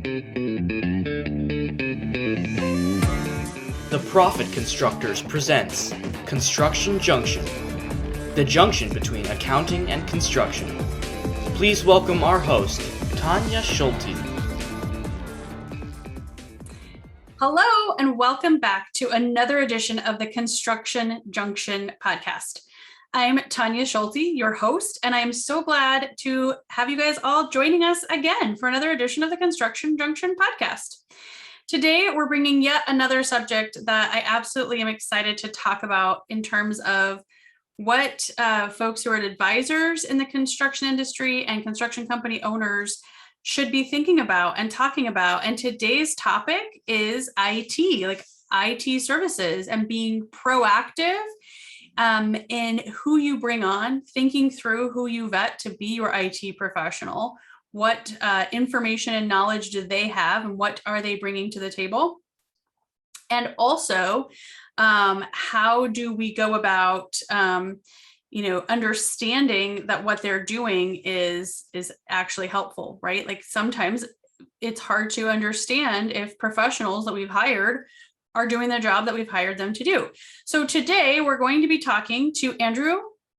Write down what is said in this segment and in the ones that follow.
The Profit Constructors presents Construction Junction, the junction between accounting and construction. Please welcome our host, Tonya Schulte. Hello, and welcome back to another edition of the Construction Junction podcast. I'm Tonya Schulte, your host, and I am so glad to have you guys all joining us again for another edition of the Construction Junction podcast. Today, we're bringing yet another subject that I absolutely am excited to talk about in terms of what folks who are advisors in the construction industry and construction company owners should be thinking about and talking about. And today's topic is IT, like IT services and being proactive in who you bring on, thinking through who you vet to be your IT professional. What information and knowledge do they have and what are they bringing to the table? And also, how do we go about, understanding that what they're doing is actually helpful, right? Like sometimes it's hard to understand if professionals that we've hired are doing the job that we've hired them to do. So today we're going to be talking to Andrew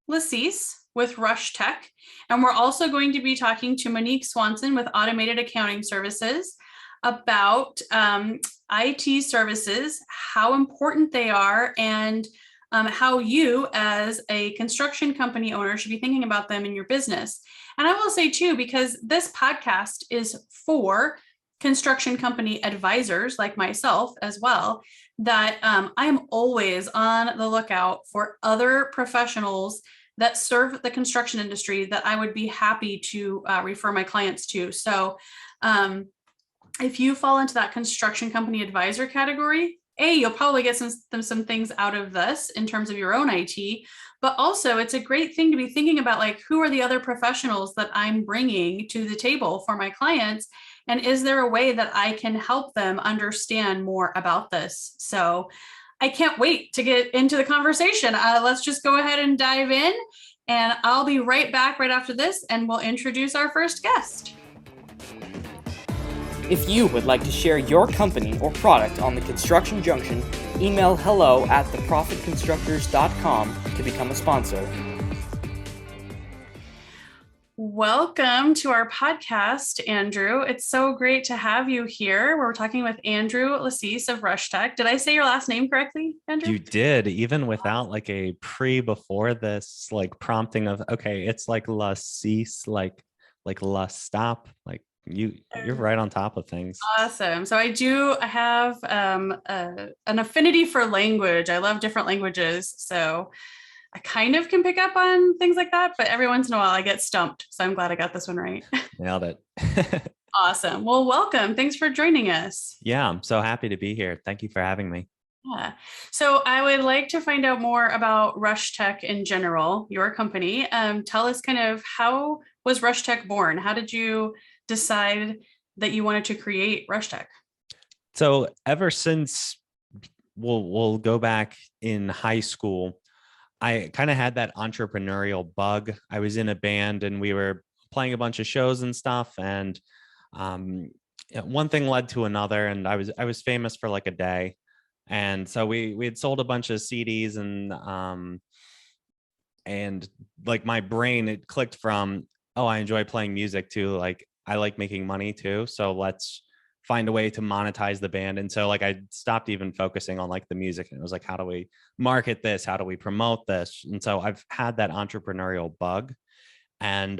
Lassise with Rush Tech, and we're also going to be talking to Monique Swansen with Automated Accounting Services about IT services, how important they are, and how you as a construction company owner should be thinking about them in your business. And I will say too, because this podcast is for construction company advisors like myself as well, that I am always on the lookout for other professionals that serve the construction industry that I would be happy to refer my clients to. So if you fall into that construction company advisor category, you'll probably get some things out of this in terms of your own IT, but also it's a great thing to be thinking about, like, who are the other professionals that I'm bringing to the table for my clients? And is there a way that I can help them understand more about this? So I can't wait to get into the conversation. Let's just go ahead and dive in, and I'll be right back right after this, and we'll introduce our first guest. If you would like to share your company or product on the Construction Junction, email hello@theprofitconstructors.com to become a sponsor. Welcome to our podcast, Andrew. It's so great to have you here. We're talking with Andrew Lassise of Rush Tech. Did I say your last name correctly, Andrew? You did, even without like a before this, like prompting of, okay, it's like Lassise, like la stop, like you're right on top of things. Awesome. So I have an affinity for language. I love different languages. So I kind of can pick up on things like that, but every once in a while I get stumped. So I'm glad I got this one right. Nailed it. Awesome. Well, welcome. Thanks for joining us. Yeah, I'm so happy to be here. Thank you for having me. Yeah. So I would like to find out more about Rush Tech in general, your company. Tell us kind of, how was Rush Tech born? How did you decide that you wanted to create Rush Tech? So ever since, we'll go back in high school, I kind of had that entrepreneurial bug. I was in a band and we were playing a bunch of shows and stuff. And one thing led to another. And I was famous for like a day. And so we had sold a bunch of CDs and like my brain, it clicked from, oh, I enjoy playing music too. Like I like making money too. So let's find a way to monetize the band. And so like I stopped even focusing on like the music, and it was like, how do we market this? How do we promote this? And so I've had that entrepreneurial bug, and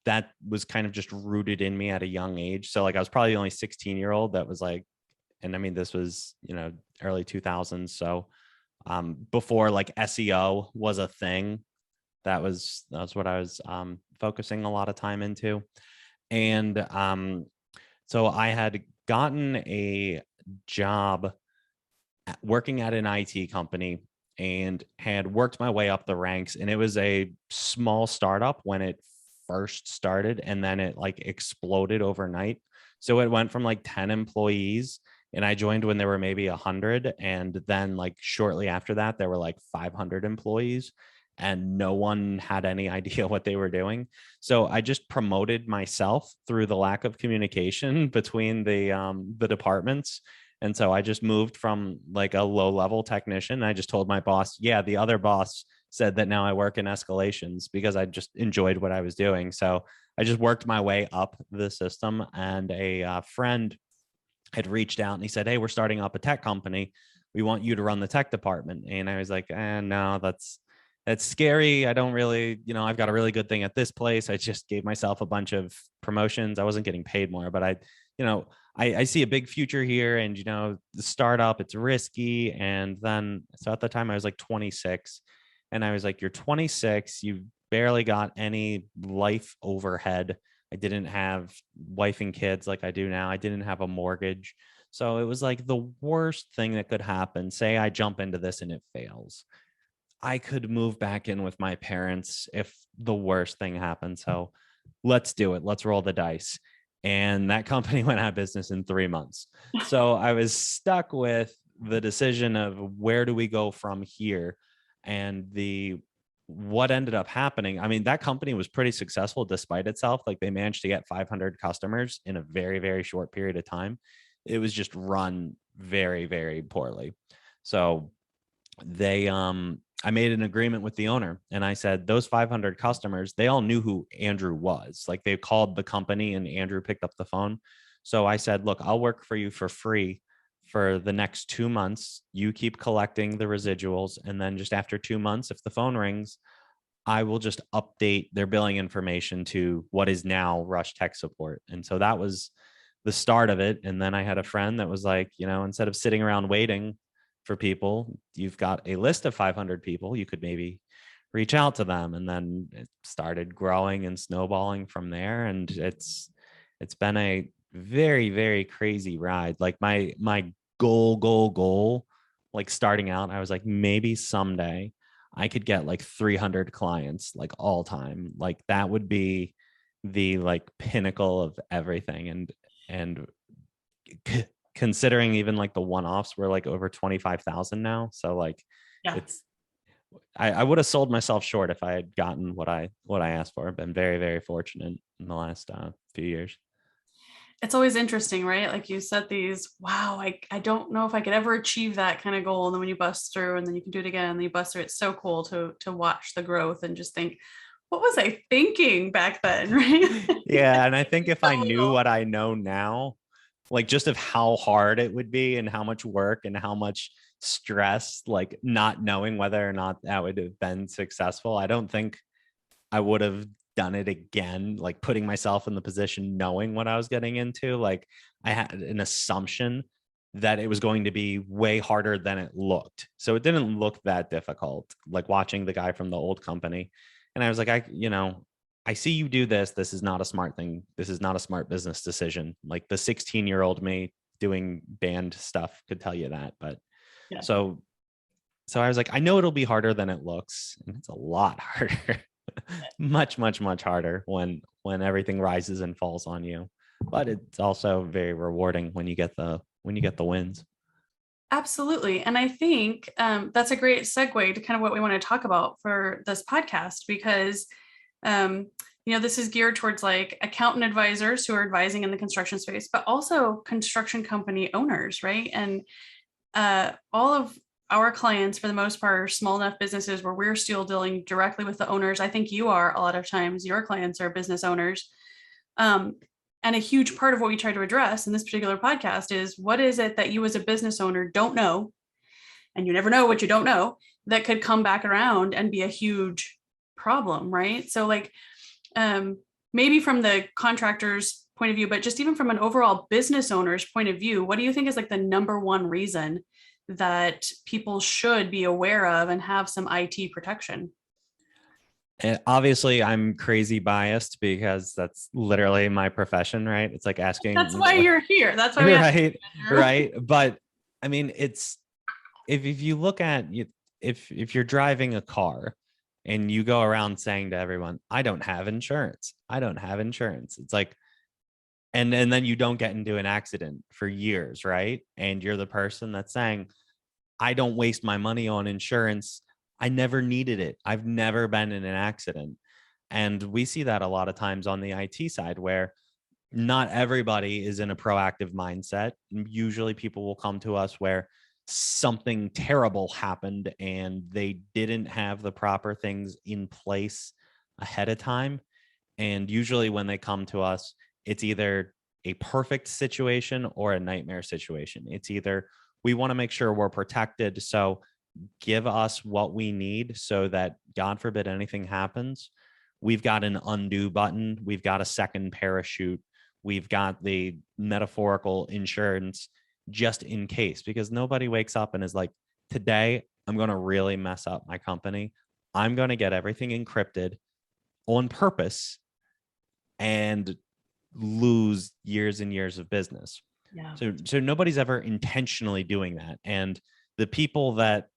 that was kind of just rooted in me at a young age. So like I was probably the only 16-year-old that was like, and I mean, this was, early 2000s. So before like SEO was a thing, that was what I was focusing a lot of time into. And so I had gotten a job working at an IT company and had worked my way up the ranks. And it was a small startup when it first started, and then it like exploded overnight. So it went from like 10 employees, and I joined when there were maybe 100. And then like shortly after that, there were like 500 employees. and no one had any idea what they were doing. So I just promoted myself through the lack of communication between the departments. And so I just moved from like a low level technician. I just told my boss, yeah, the other boss said that now I work in escalations, because I just enjoyed what I was doing. So I just worked my way up the system, and a friend had reached out and he said, hey, we're starting up a tech company. We want you to run the tech department. And I was like, no, that's scary. I don't really, I've got a really good thing at this place. I just gave myself a bunch of promotions. I wasn't getting paid more, but I see a big future here, and, the startup, it's risky. And then, so at the time I was like 26, and I was like, you're 26, you've barely got any life overhead. I didn't have wife and kids like I do now. I didn't have a mortgage. So it was like the worst thing that could happen. Say I jump into this and it fails, I could move back in with my parents if the worst thing happened. So let's do it. Let's roll the dice. And that company went out of business in 3 months. So I was stuck with the decision of where do we go from here? And what ended up happening, I mean, that company was pretty successful despite itself. Like, they managed to get 500 customers in a very, very short period of time. It was just run very, very poorly. So I made an agreement with the owner, and I said, those 500 customers, they all knew who Andrew was. Like, they called the company and Andrew picked up the phone. So I said, look, I'll work for you for free for the next 2 months. You keep collecting the residuals. And then just after 2 months, if the phone rings, I will just update their billing information to what is now Rush Tech Support. And so that was the start of it. And then I had a friend that was like, instead of sitting around waiting for people, you've got a list of 500 people, you could maybe reach out to them. And then it started growing and snowballing from there. And it's been a very, very crazy ride. Like, my goal, like starting out, I was like, maybe someday I could get like 300 clients, like all time. Like, that would be the like pinnacle of everything. And considering even like the one-offs were like over 25,000 now. So like, Yeah. I would have sold myself short if I had gotten what I asked for. I've been very, very fortunate in the last few years. It's always interesting, right? Like, you set these, wow, I don't know if I could ever achieve that kind of goal. And then when you bust through, and then you can do it again, and then you bust through, it's so cool to watch the growth and just think, what was I thinking back then? Right? Yeah. And I think if I knew what I know now, like just of how hard it would be and how much work and how much stress, like not knowing whether or not that would have been successful, I don't think I would have done it again, like putting myself in the position knowing what I was getting into. Like, I had an assumption that it was going to be way harder than it looked. So it didn't look that difficult, like watching the guy from the old company. And I was like, I see you do this. This is not a smart thing. This is not a smart business decision. Like, the 16-year-old me doing band stuff could tell you that. But Yeah. so I was like, I know it'll be harder than it looks. And it's a lot harder. much, much, much harder when everything rises and falls on you. But it's also very rewarding when you get the wins. Absolutely. And I think that's a great segue to kind of what we want to talk about for this podcast, because this is geared towards like accountant advisors who are advising in the construction space, but also construction company owners, right? And all of our clients, for the most part, are small enough businesses where we're still dealing directly with the owners. I think you are, a lot of times your clients are business owners. And a huge part of what we try to address in this particular podcast is, what is it that you as a business owner don't know, and you never know what you don't know, that could come back around and be a huge problem, right? So like, maybe from the contractor's point of view, but just even from an overall business owner's point of view, what do you think is like the number one reason that people should be aware of and have some IT protection? And obviously I'm crazy biased because that's literally my profession, right? It's like asking. That's why you're here. That's why right. Right. But I mean, it's, if you look at, if you're driving a car and you go around saying to everyone, I don't have insurance, it's like, and then you don't get into an accident for years, right? And you're the person that's saying, I don't waste my money on insurance. I never needed it. I've never been in an accident. And we see that a lot of times on the IT side, where not everybody is in a proactive mindset. Usually people will come to us where something terrible happened and they didn't have the proper things in place ahead of time. And usually when they come to us, it's either a perfect situation or a nightmare situation. It's either we want to make sure we're protected, so give us what we need so that, God forbid, anything happens, we've got an undo button, we've got a second parachute, we've got the metaphorical insurance just in case, because nobody wakes up and is like, today I'm going to really mess up my company. I'm going to get everything encrypted on purpose and lose years and years of business. Yeah. So nobody's ever intentionally doing that. And the people that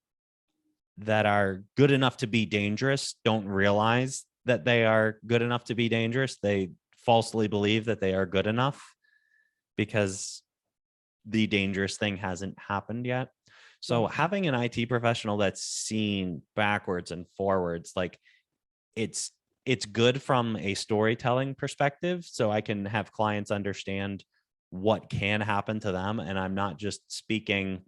are good enough to be dangerous don't realize that they are good enough to be dangerous. They falsely believe that they are good enough because the dangerous thing hasn't happened yet. So having an IT professional that's seen backwards and forwards, like it's good from a storytelling perspective. So I can have clients understand what can happen to them. And I'm not just speaking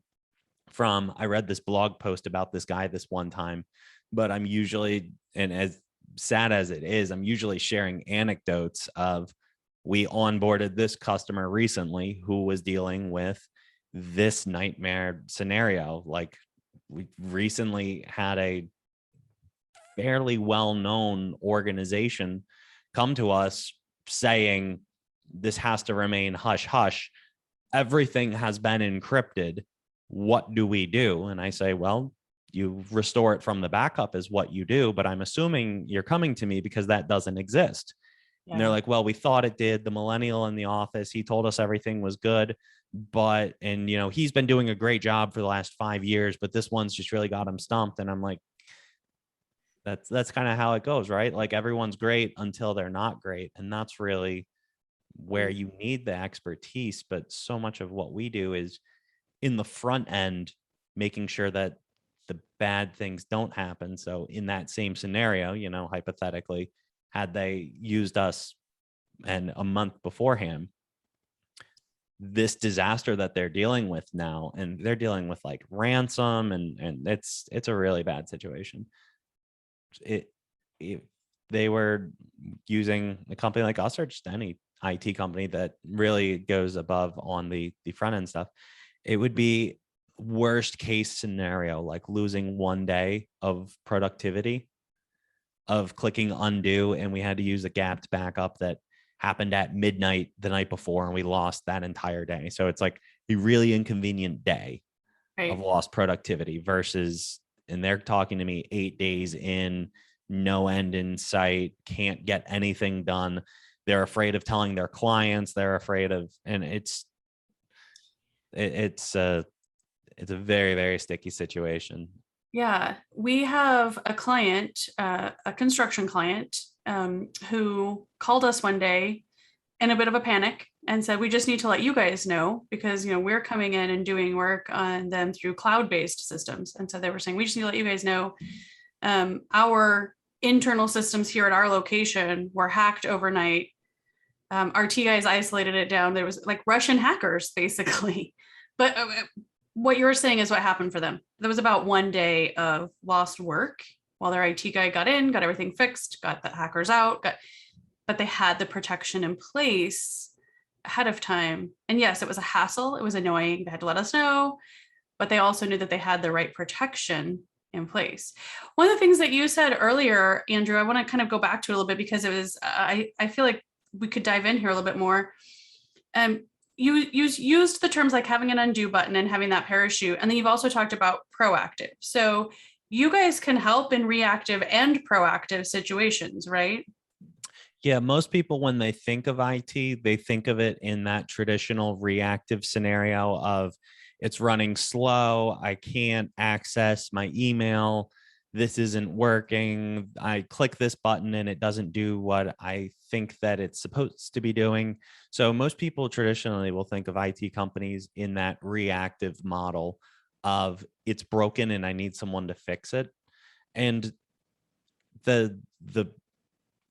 from, I read this blog post about this guy this one time, but I'm usually, and as sad as it is, I'm usually sharing anecdotes of, we onboarded this customer recently who was dealing with this nightmare scenario. Like, we recently had a fairly well-known organization come to us saying, this has to remain hush hush. Everything has been encrypted. What do we do? And I say, well, you restore it from the backup is what you do, but I'm assuming you're coming to me because that doesn't exist. Yeah. And they're like, well, we thought it did. The millennial in the office, he told us everything was good, but, and you know, he's been doing a great job for the last 5 years, but this one's just really got him stumped. And I'm like, that's kind of how it goes, right? Like, everyone's great until they're not great. And that's really where you need the expertise. But so much of what we do is in the front end, making sure that the bad things don't happen. So in that same scenario, you know, hypothetically, had they used us and a month beforehand, this disaster that they're dealing with now, and they're dealing with like ransom, and it's a really bad situation. If they were using a company like us, or just any IT company that really goes above on the front end stuff, it would be worst case scenario, like losing 1 day of productivity of clicking undo, and we had to use a gapped backup that happened at midnight the night before, and we lost that entire day. So it's like a really inconvenient day of lost productivity versus, and they're talking to me 8 days in, no end in sight, can't get anything done. They're afraid of telling their clients, they're afraid of, and it's a very, very sticky situation. Yeah, we have a client, a construction client, who called us one day in a bit of a panic and said, we just need to let you guys know, because, you know, we're coming in and doing work on them through cloud-based systems. And so they were saying, we just need to let you guys know, our internal systems here at our location were hacked overnight. Our T guys isolated it down. There was like Russian hackers, basically. But what you were saying is what happened for them. There was about 1 day of lost work while their IT guy got in, got everything fixed, got the hackers out, but they had the protection in place ahead of time. And yes, it was a hassle. It was annoying. They had to let us know, but they also knew that they had the right protection in place. One of the things that you said earlier, Andrew, I want to kind of go back to a little bit, because it was, I feel like we could dive in here a little bit more. You used the terms like having an undo button and having that parachute. And then you've also talked about proactive. So you guys can help in reactive and proactive situations, right? Yeah, most people, when they think of IT, they think of it in that traditional reactive scenario of, it's running slow, I can't access my email, this isn't working, I click this button and it doesn't do what I think that it's supposed to be doing. So most people traditionally will think of IT companies in that reactive model of, it's broken and I need someone to fix it. And the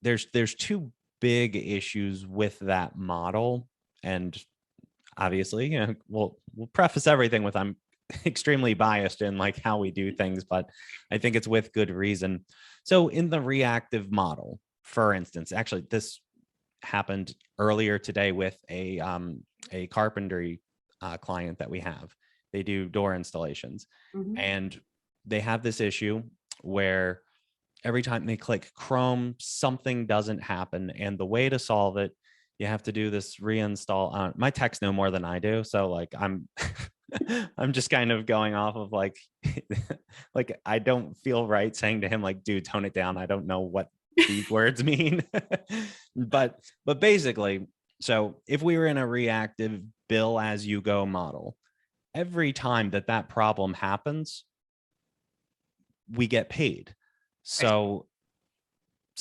there's two big issues with that model. And obviously, we'll preface everything with I'm extremely biased in like how we do things, but I think it's with good reason. So in the reactive model, for instance, actually this happened earlier today with a carpentry client that we have. They do door installations, and they have this issue where every time they click Chrome, something doesn't happen. And the way to solve it, you have to do this reinstall. My techs know more than I do. So like I'm I'm just kind of going off of like like I don't feel right saying to him like, dude, tone it down. I don't know what these words mean. but basically, so if we were in a reactive bill as you go model, every time that problem happens, we get paid. So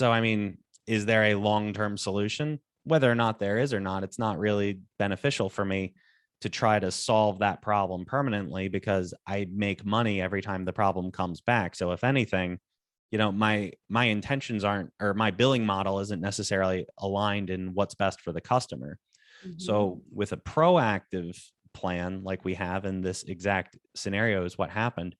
I mean, is there a long-term solution? Whether or not there is or not, it's not really beneficial for me to try to solve that problem permanently, because I make money every time the problem comes back. So if anything, my intentions aren't, or my billing model isn't necessarily aligned in what's best for the customer. So with a proactive plan like we have in this exact scenario is what happened.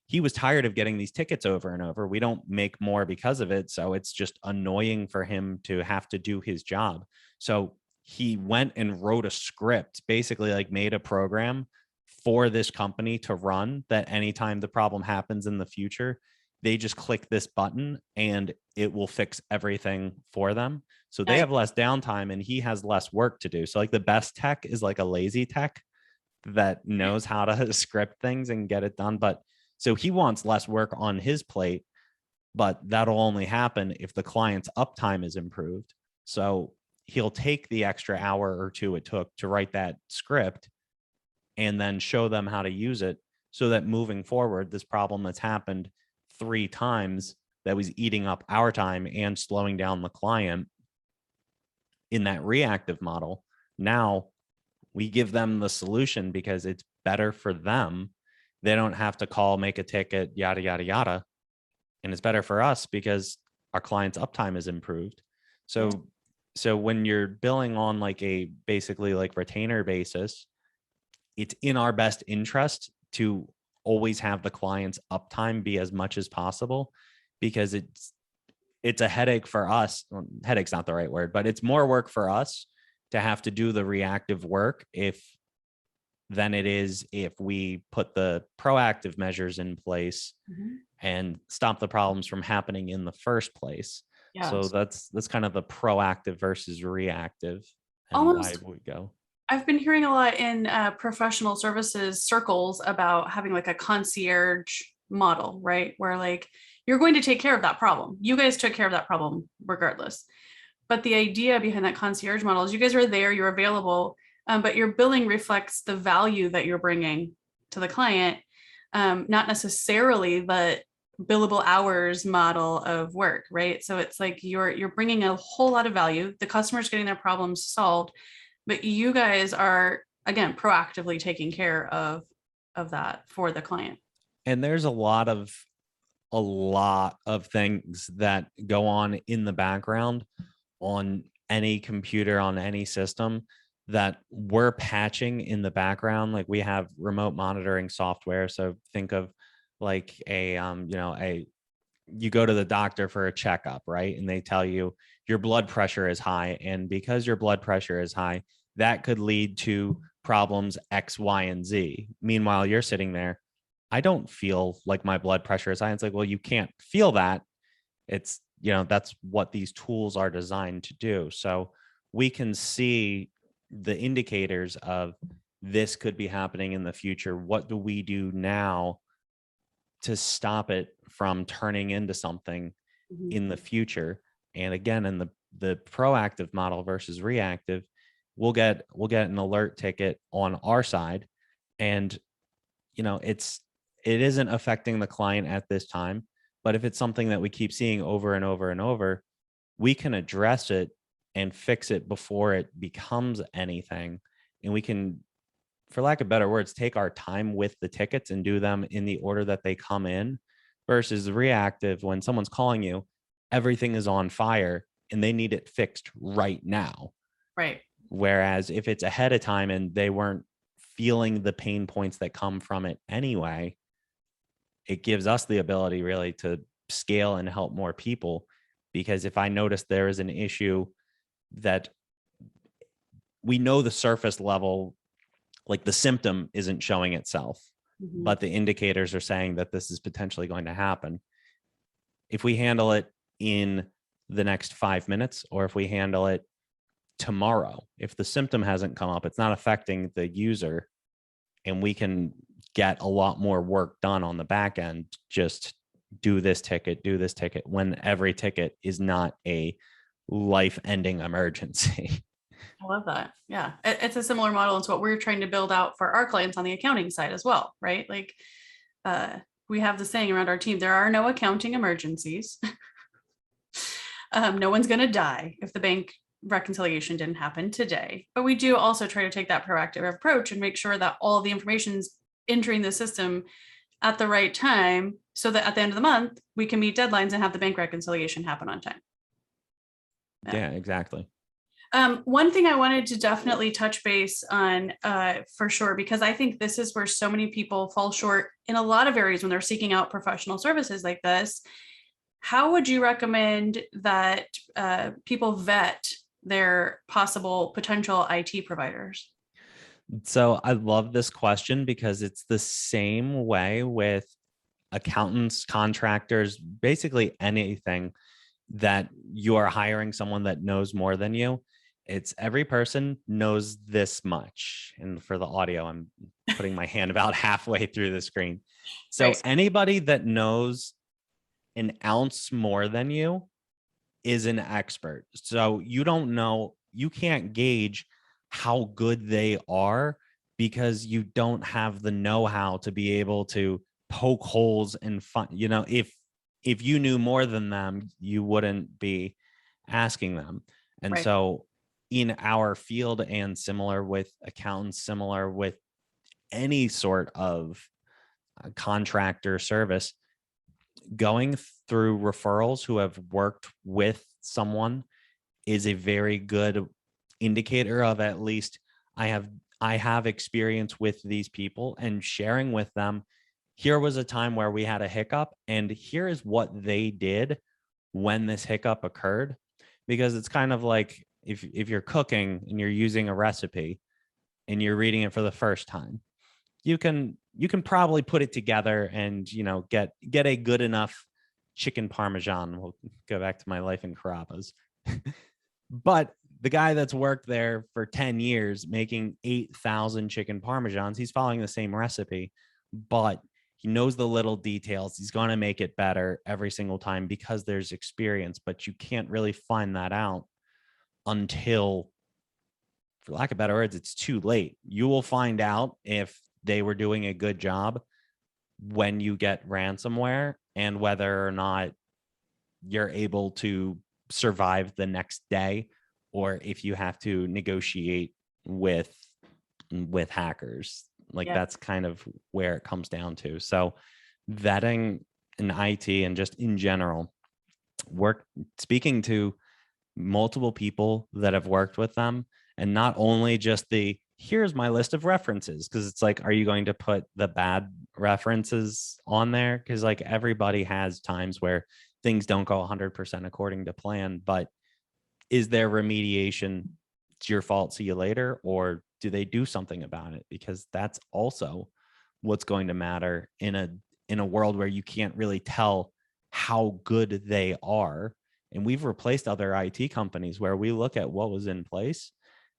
He was tired of getting these tickets over and over. We don't make more because of it. So it's just annoying for him to have to do his job. So he went and wrote a script, basically like made a program for this company to run, that anytime the problem happens in the future, they just click this button and it will fix everything for them. So they have less downtime and he has less work to do. So like the best tech is like a lazy tech that knows how to script things and get it done. But so he wants less work on his plate, but that'll only happen if the client's uptime is improved. So he'll take the extra hour or two it took to write that script and then show them how to use it, so that moving forward, this problem that's happened 3 times that was eating up our time and slowing down the client in that reactive model, now we give them the solution because it's better for them. They don't have to call, make a ticket, yada, yada, yada. And it's better for us because our client's uptime is improved. So when you're billing on like a basically like retainer basis, it's in our best interest to always have the client's uptime be as much as possible, because it's a headache for us. Well, headache's not the right word, but it's more work for us to have to do the reactive work than it is if we put the proactive measures in place and stop the problems from happening in the first place. Yes. So that's kind of the proactive versus reactive and almost, why we go. I've been hearing a lot in professional services circles about having like a concierge model, right? Where like you're going to take care of that problem. You guys took care of that problem regardless. But the idea behind that concierge model is you guys are there, you're available, but your billing reflects the value that you're bringing to the client, not necessarily the billable hours model of work, right? So it's like you're bringing a whole lot of value. The customer's getting their problems solved, but you guys are, again, proactively taking care of that for the client. And there's a lot of things that go on in the background on any computer, on any system, that we're patching in the background. Like we have remote monitoring software. So think of like you go to the doctor for a checkup, right? And they tell you your blood pressure is high. And because your blood pressure is high, that could lead to problems X, Y, and Z. Meanwhile, you're sitting there, I don't feel like my blood pressure is high. It's like, well, you can't feel that. It's, that's what these tools are designed to do. So we can see the indicators of this could be happening in the future. What do we do now to stop it from turning into something in the future? And again, in the proactive model versus reactive, we'll get an alert ticket on our side, and it isn't affecting the client at this time. But if it's something that we keep seeing over and over and over, we can address it and fix it before it becomes anything. And we can, for lack of better words, take our time with the tickets and do them in the order that they come in, versus reactive when someone's calling you, everything is on fire and they need it fixed right now. Right. Whereas if it's ahead of time and they weren't feeling the pain points that come from it anyway, it gives us the ability really to scale and help more people. Because if I notice there is an issue that we know the surface level, like the symptom isn't showing itself, but the indicators are saying that this is potentially going to happen. If we handle it in the next 5 minutes, or if we handle it tomorrow, if the symptom hasn't come up, it's not affecting the user, and we can get a lot more work done on the back end. Just do this ticket, when every ticket is not a life-ending emergency. I love that. Yeah. It's a similar model. It's what we're trying to build out for our clients on the accounting side as well, right? Like we have the saying around our team, there are no accounting emergencies. No one's going to die if the bank reconciliation didn't happen today. But we do also try to take that proactive approach and make sure that all the information is entering the system at the right time, so that at the end of the month, we can meet deadlines and have the bank reconciliation happen on time. Yeah, exactly. One thing I wanted to definitely touch base on for sure, because I think this is where so many people fall short in a lot of areas when they're seeking out professional services like this. How would you recommend that people vet their possible potential IT providers? So I love this question because it's the same way with accountants, contractors, basically anything that you are hiring someone that knows more than you. It's every person knows this much. And for the audio, I'm putting my hand about halfway through the screen. So Right. anybody that knows an ounce more than you is an expert. So you don't know, you can't gauge how good they are because you don't have the know-how to be able to poke holes and find, if you knew more than them, you wouldn't be asking them. And Right. so in our field, and similar with accountants, similar with any sort of contractor service, going through referrals who have worked with someone is a very good indicator of, at least I have experience with these people, and sharing with them, here was a time where we had a hiccup and here is what they did when this hiccup occurred. Because it's kind of like if you're cooking and you're using a recipe and you're reading it for the first time, you can probably put it together and get a good enough chicken parmesan. We'll go back to my life in Carrabba's. But the guy that's worked there for 10 years making 8,000 chicken parmesans, he's following the same recipe, but he knows the little details. He's going to make it better every single time because there's experience. But you can't really find that out until, for lack of better words, it's too late. You will find out if they were doing a good job when you get ransomware, and whether or not you're able to survive the next day, or if you have to negotiate with hackers. Like, Yeah. that's kind of where it comes down to. So vetting in IT and just in general, speaking to multiple people that have worked with them, and not only just here's my list of references, because it's like, are you going to put the bad references on there? Because like everybody has times where things don't go 100% according to plan, but is there remediation? It's your fault, see you later, or do they do something about it? Because that's also what's going to matter in a world where you can't really tell how good they are. And we've replaced other IT companies where we look at what was in place.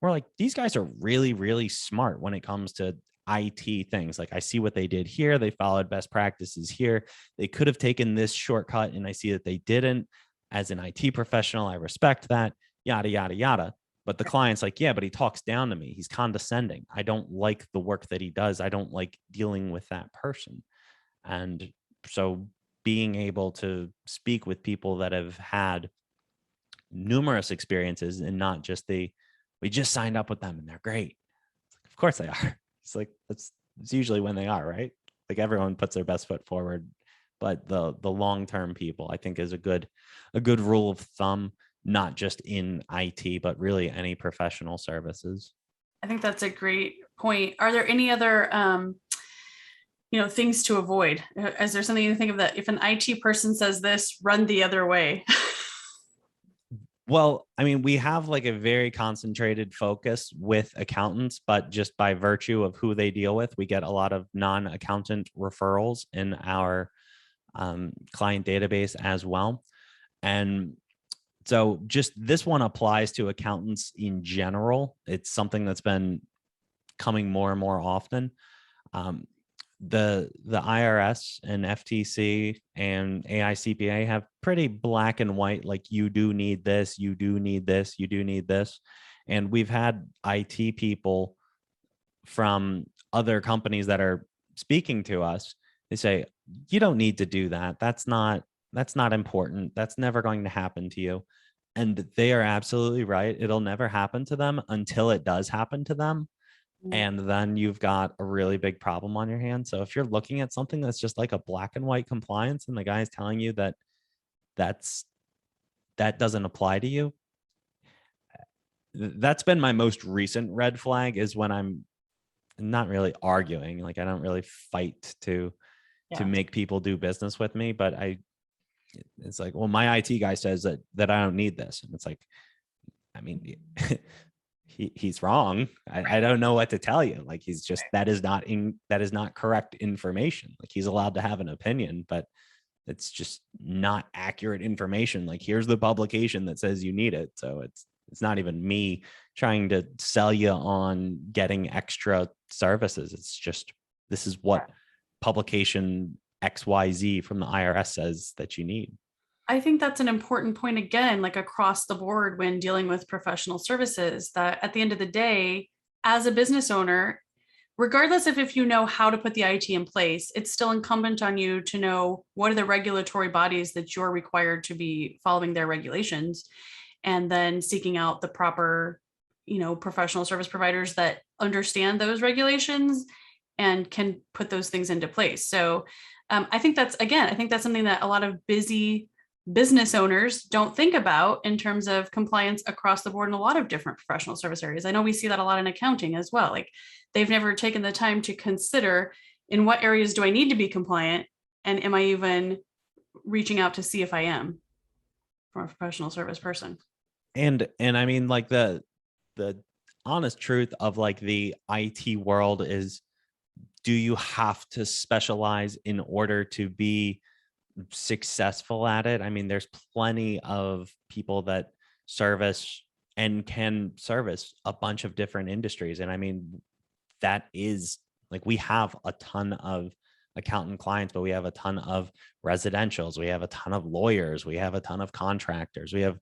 We're like, these guys are really, really smart when it comes to IT things. Like, I see what they did here. They followed best practices here. They could have taken this shortcut, and I see that they didn't. As an IT professional, I respect that, yada, yada, yada. But the client's like, yeah, but he talks down to me. He's condescending. I don't like the work that he does. I don't like dealing with that person. And so being able to speak with people that have had numerous experiences, and not just we just signed up with them and they're great. Of course they are. It's like, it's usually when they are, right? Like, everyone puts their best foot forward but the long-term people, I think, is a good rule of thumb, not just in IT, but really any professional services. I think that's a great point. Are there any other things to avoid? Is there something you think of that if an IT person says this, run the other way? Well, I mean, we have like a very concentrated focus with accountants, but just by virtue of who they deal with, we get a lot of non-accountant referrals in our client database as well. And so just this one applies to accountants in general. It's something that's been coming more and more often. The IRS and FTC and AICPA have pretty black and white, like you do need this, you do need this, you do need this. And we've had IT people from other companies that are speaking to us. They say, you don't need to do that. That's not important. That's never going to happen to you. And they are absolutely right. It'll never happen to them until it does happen to them. And then you've got a really big problem on your hands. So if you're looking at something that's just like a black and white compliance and the guy's telling you that that doesn't apply to you, that's been my most recent red flag, is when I'm not really arguing. Like, I don't really fight to make people do business with me, but it's like, well, my IT guy says that I don't need this. And it's like, I mean, he's wrong. I don't know what to tell you. Like, he's just, that is not correct information. Like, he's allowed to have an opinion, but it's just not accurate information. Like, here's the publication that says you need it. So it's not even me trying to sell you on getting extra services. It's just, this is what publication XYZ from the IRS says that you need. I think that's an important point, again, like across the board when dealing with professional services, that at the end of the day, as a business owner, regardless of if you know how to put the IT in place, it's still incumbent on you to know what are the regulatory bodies that you're required to be following their regulations, and then seeking out the proper, professional service providers that understand those regulations and can put those things into place. So I think that's something that a lot of busy business owners don't think about in terms of compliance across the board in a lot of different professional service areas. I know we see that a lot in accounting as well. Like, they've never taken the time to consider, in what areas do I need to be compliant? And am I even reaching out to see if I am from a professional service person? And I mean, like, the honest truth of like the IT world is, do you have to specialize in order to be successful at it? I mean, there's plenty of people that service and can service a bunch of different industries. And I mean, that is like, we have a ton of accountant clients, but we have a ton of residentials, we have a ton of lawyers, we have a ton of contractors, we have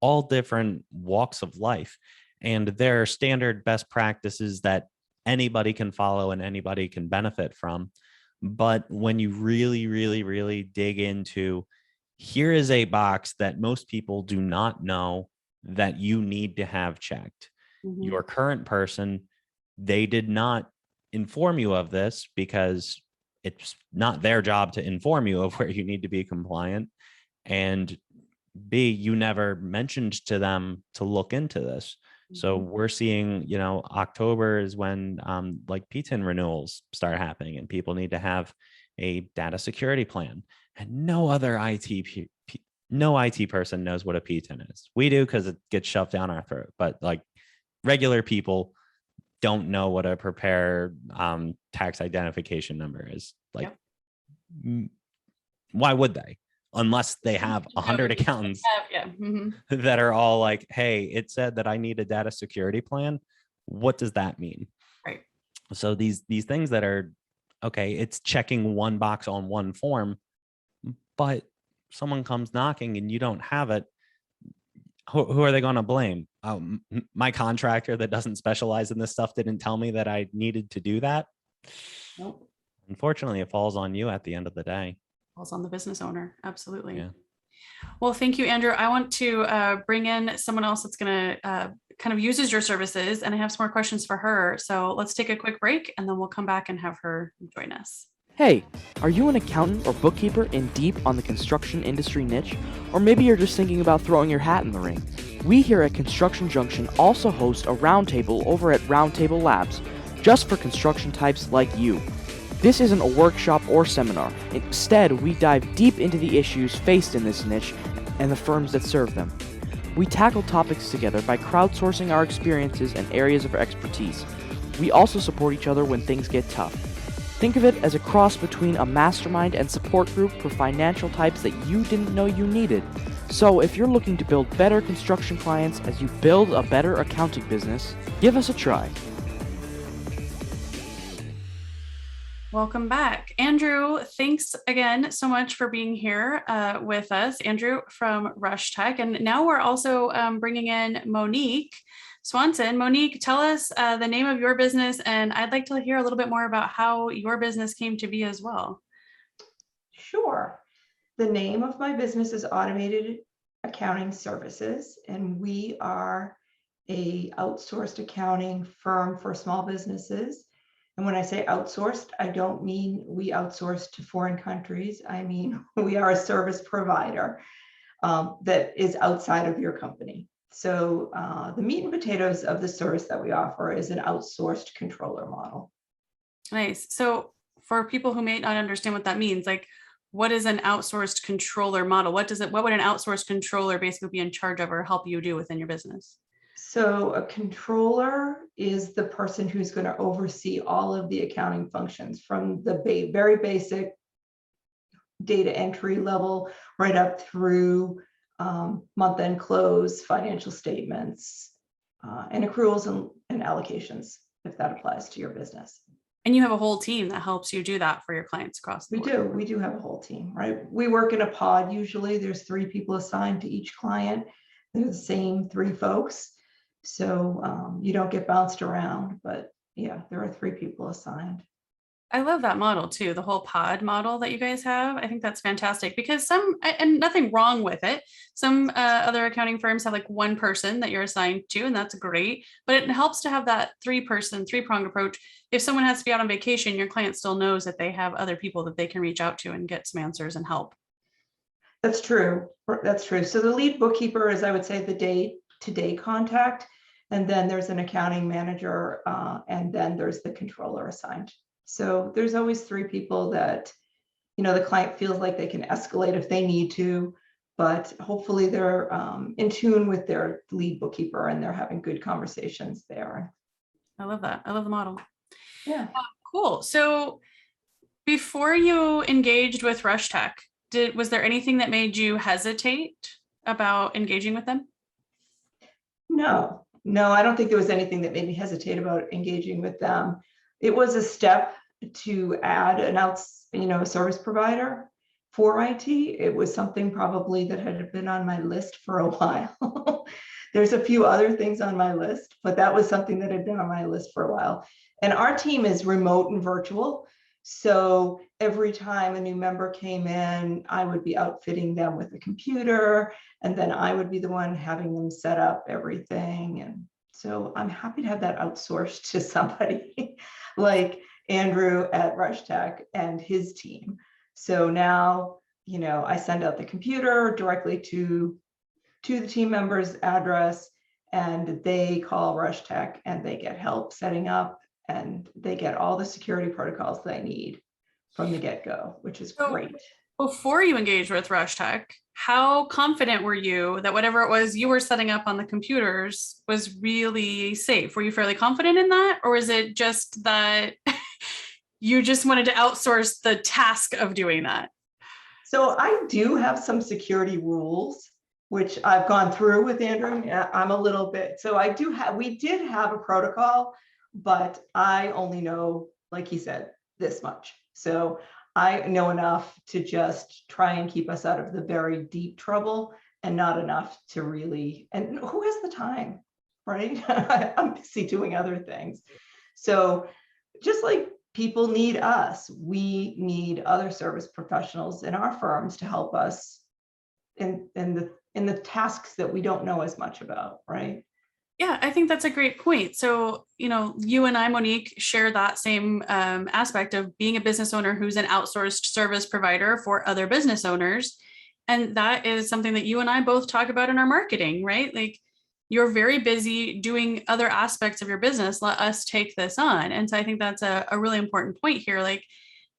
all different walks of life. And there are standard best practices that anybody can follow and anybody can benefit from. But when you really, really, really dig into, here is a box that most people do not know that you need to have checked. Mm-hmm. Your current person, they did not inform you of this because it's not their job to inform you of where you need to be compliant. And B, you never mentioned to them to look into this. So we're seeing, October is when like PTIN renewals start happening, and people need to have a data security plan. And no IT person knows what a PTIN is. We do because it gets shoved down our throat. But like, regular people don't know what a prepared tax identification number is. Like, why would they? Unless they have 100 accountants that are all like, hey, it said that I need a data security plan. What does that mean? Right. So these things that are, okay, it's checking one box on one form, but someone comes knocking and you don't have it. Who are they going to blame? My contractor that doesn't specialize in this stuff didn't tell me that I needed to do that. Nope. Unfortunately, it falls on you at the end of the day. Falls on the business owner. Absolutely. Yeah. Well, thank you, Andrew. I want to bring in someone else that's going to kind of uses your services, and I have some more questions for her. So let's take a quick break, and then we'll come back and have her join us. Hey, are you an accountant or bookkeeper in deep on the construction industry niche? Or maybe you're just thinking about throwing your hat in the ring. We here at Construction Junction also host a roundtable over at Roundtable Labs, just for construction types like you. This isn't a workshop or seminar. Instead, we dive deep into the issues faced in this niche and the firms that serve them. We tackle topics together by crowdsourcing our experiences and areas of expertise. We also support each other when things get tough. Think of it as a cross between a mastermind and support group for financial types that you didn't know you needed. So if you're looking to build better construction clients as you build a better accounting business, give us a try. Welcome back. Andrew, thanks again so much for being here with us. Andrew from Rush Tech. And now we're also bringing in Monique Swansen. Monique, tell us the name of your business, and I'd like to hear a little bit more about how your business came to be as well. Sure. The name of my business is Automated Accounting Services, and we are a outsourced accounting firm for small businesses. And when I say outsourced, I don't mean we outsource to foreign countries. I mean, we are a service provider that is outside of your company. So the meat and potatoes of the service that we offer is an outsourced controller model. Nice. So for people who may not understand what that means, like, what is an outsourced controller model? What would an outsourced controller basically be in charge of or help you do within your business? So a controller is the person who's going to oversee all of the accounting functions from the very basic data entry level right up through month-end close, financial statements, and accruals and allocations, if that applies to your business. And you have a whole team that helps you do that for your clients across the board. We do have a whole team, right? We work in a pod. Usually there's 3 people assigned to each client. They're the same 3 folks. So you don't get bounced around, but yeah, there are 3 people assigned. I love that model too, the whole pod model that you guys have. I think that's fantastic because and nothing wrong with it. Some other accounting firms have like one person that you're assigned to, and that's great. But it helps to have that 3-person, 3-pronged approach. If someone has to be out on vacation, your client still knows that they have other people that they can reach out to and get some answers and help. That's true. That's true. So the lead bookkeeper is, I would say, the day-to-day contact. And then there's an accounting manager, and then there's the controller assigned. So there's always 3 people that, the client feels like they can escalate if they need to, but hopefully they're in tune with their lead bookkeeper and they're having good conversations there. I love that. I love the model. Yeah. Cool. So before you engaged with Rush Tech, was there anything that made you hesitate about engaging with them? No, I don't think there was anything that made me hesitate about engaging with them. It was a step to add a service provider for IT. It was something probably that had been on my list for a while. There's a few other things on my list, but that was something that had been on my list for a while. And our team is remote and virtual. So every time a new member came in, I would be outfitting them with a computer, and then I would be the one having them set up everything. And so I'm happy to have that outsourced to somebody like Andrew at Rush Tech and his team. So now, I send out the computer directly to the team member's address, and they call Rush Tech and they get help setting up, and they get all the security protocols they need from the get-go, which is great. Before you engaged with Rush Tech, how confident were you that whatever it was you were setting up on the computers was really safe? Were you fairly confident in that? Or is it just that you just wanted to outsource the task of doing that? So I do have some security rules, which I've gone through with Andrew. I'm a little bit, so we did have a protocol, but I only know, like he said, this much. So I know enough to just try and keep us out of the very deep trouble, and not enough to really, and who has the time, right? I'm busy doing other things. So just like people need us, we need other service professionals in our firms to help us in the tasks that we don't know as much about, right? Yeah, I think that's a great point. So, you and I, Monique, share that same aspect of being a business owner who's an outsourced service provider for other business owners. And that is something that you and I both talk about in our marketing, right? Like, you're very busy doing other aspects of your business. Let us take this on. And so I think that's a really important point here. Like,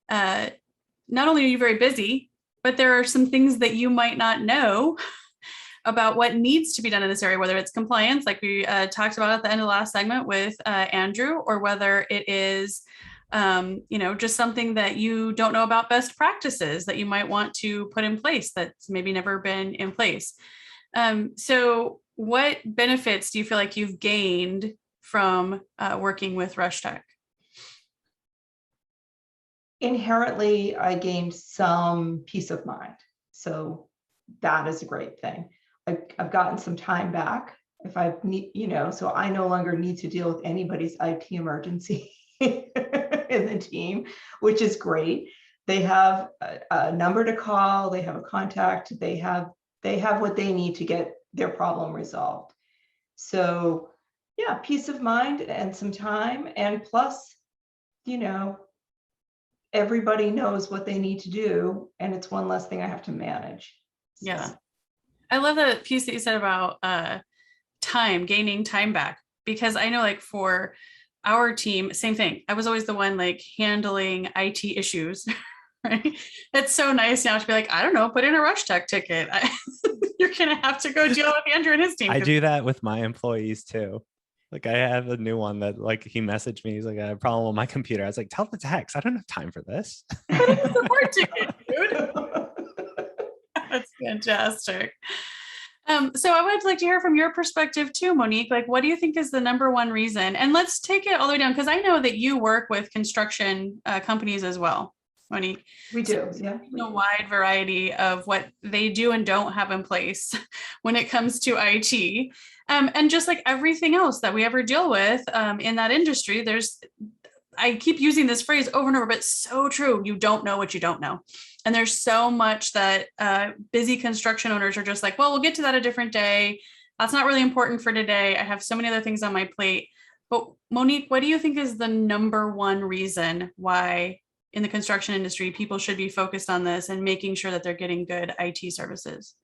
not only are you very busy, but there are some things that you might not know about what needs to be done in this area, whether it's compliance, like we talked about at the end of the last segment with Andrew, or whether it is, just something that you don't know about best practices that you might want to put in place that's maybe never been in place. So what benefits do you feel like you've gained from working with Rush Tech? Inherently, I gained some peace of mind. So that is a great thing. I've gotten some time back if I need, so I no longer need to deal with anybody's IT emergency in the team, which is great. They have a number to call, they have a contact, they have what they need to get their problem resolved. So yeah, peace of mind and some time, and plus, everybody knows what they need to do, and it's one less thing I have to manage. So. Yeah. I love the piece that you said about gaining time back, because I know, like, for our team, same thing. I was always the one like handling IT issues, right? It's so nice now to be like, I don't know, put in a Rush Tech ticket. You're going to have to go deal with Andrew and his team. I do that with my employees too. Like, I have a new one that, like, he messaged me. He's like, I have a problem with my computer. I was like, tell the techs, I don't have time for this. Put in a support ticket, dude. That's fantastic. So I would like to hear from your perspective too, Monique. Like, what do you think is the number one reason? And let's take it all the way down, because I know that you work with construction companies as well, Monique. We do, yeah. A wide variety of what they do and don't have in place when it comes to IT. And just like everything else that we ever deal with in that industry, I keep using this phrase over and over, but it's so true. You don't know what you don't know. And there's so much that busy construction owners are just like, well, we'll get to that a different day. That's not really important for today. I have so many other things on my plate. But Monique, what do you think is the number one reason why in the construction industry people should be focused on this and making sure that they're getting good IT services?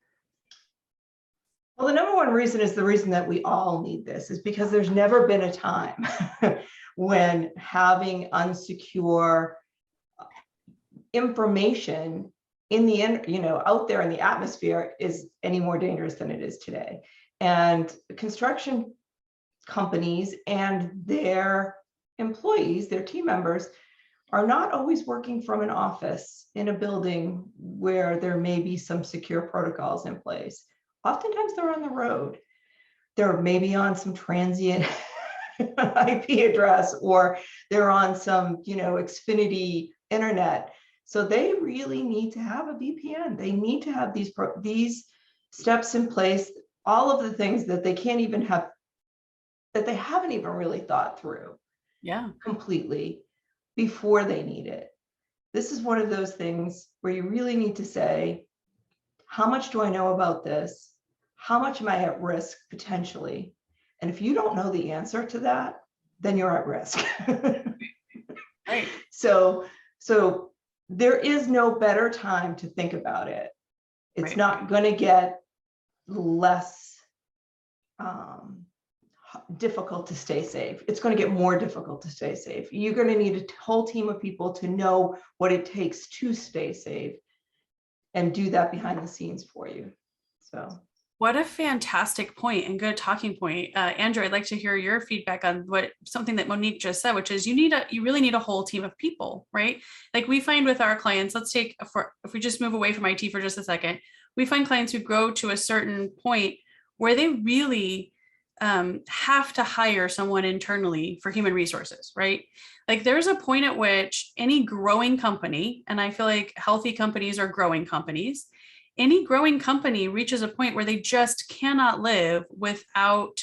Well, the number one reason is the reason that we all need this, is because there's never been a time when having unsecure information out there in the atmosphere is any more dangerous than it is today. And construction companies and their employees, their team members, are not always working from an office in a building where there may be some secure protocols in place. Oftentimes they're on the road. They're maybe on some transient IP address, or they're on some, Xfinity internet. So they really need to have a VPN. They need to have these steps in place, all of the things that they can't even have, that they haven't even really thought through completely before they need it. This is one of those things where you really need to say, how much do I know about this? How much am I at risk potentially? And if you don't know the answer to that, then you're at risk. Right. So there is no better time to think about it. It's right. not going to get less difficult to stay safe. It's going to get more difficult to stay safe. You're going to need a whole team of people to know what it takes to stay safe and do that behind the scenes for you. So. What a fantastic point and good talking point. Andrew, I'd like to hear your feedback on something that Monique just said, which is you really need a whole team of people, right? Like we find with our clients, if we just move away from IT for just a second, we find clients who grow to a certain point where they really have to hire someone internally for human resources, right? Like there's a point at which any growing company, and I feel like healthy companies are growing companies, any growing company reaches a point where they just cannot live without